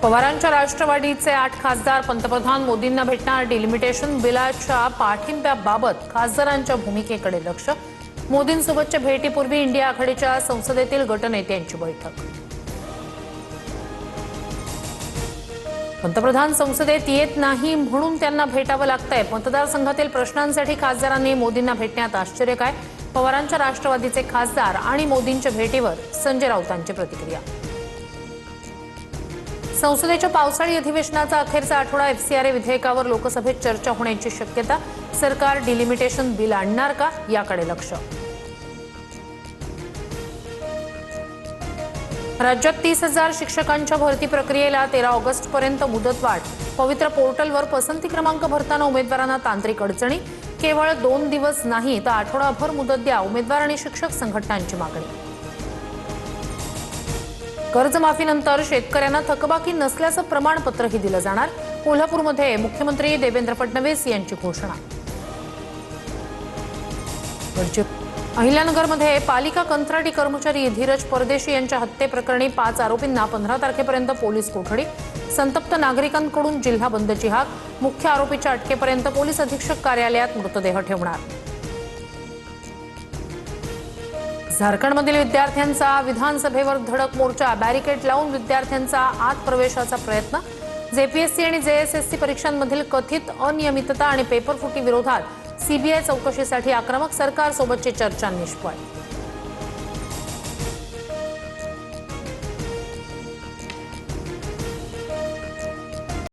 पवारांच्या राष्ट्रवादीचे 8 खासदार पंतप्रधान मोदींना भेटणार। डिलिमिटेशन बिलाच्या पाठिंब्याबाबत खासदारांच्या भूमिकेकडे लक्ष। मोदींसोबतच्या भेटीपूर्वी इंडिया आघाडीच्या संसदेतील गटनेत्यांची बैठक। पंतप्रधान संसदेत येत नाही म्हणून त्यांना भेटावं लागतंय। मतदारसंघातील प्रश्नांसाठी खासदारांनी मोदींना भेटण्यात आश्चर्य काय? पवारांच्या राष्ट्रवादीचे खासदार आणि मोदींच्या भेटीवर संजय राऊतांची प्रतिक्रिया। संसदेच्या पावसाळी अधिवेशनाचा अखेरचा आठवडा। एफसीआरए विधेयकावर लोकसभेत चर्चा होण्याची शक्यता। सरकार डिलिमिटेशन बिल आणणार का याकडे लक्ष। राज्यात 30,000 शिक्षकांच्या भरती प्रक्रियेला 13 ऑगस्टपर्यंत मुदतवाढ। पवित्र पोर्टलवर पसंती क्रमांक भरताना उमेदवारांना तांत्रिक अडचणी। केवळ 2 दिवस नाही तर आठवडाभर मुदत द्या, उमेदवार आणि शिक्षक संघटनांची मागणी। कर्जमाफीनंतर शेतकऱ्यांना थकबाकी नसल्याचं प्रमाणपत्रही दिलं जाणार। कोल्हापूरमध्ये मुख्यमंत्री देवेंद्र फडणवीस यांची घोषणा। अहिल्यानगरमध्ये पालिका कंत्राटी कर्मचारी धीरज परदेशी यांच्या हत्येप्रकरणी 5 आरोपींना 15 तारखेपर्यंत पोलीस कोठडी। संतप्त नागरिकांकडून जिल्हा बंदची हाक। मुख्य आरोपीच्या अटकेपर्यंत पोलीस अधीक्षक कार्यालयात मृतदेह ठेवणार। झारखंडमधील विद्यार्थ्यांचा विधानसभेवर धडक मोर्चा। बॅरिकेड लावून विद्यार्थ्यांचा आत प्रवेशाचा प्रयत्न। जेपीएससी आणि जेएसएससी परीक्षांमधील कथित अनियमितता आणि पेपरफुटी विरोधात सीबीआय चौकशीसाठी आक्रमक। सरकारसोबतची चर्चा निष्फळ।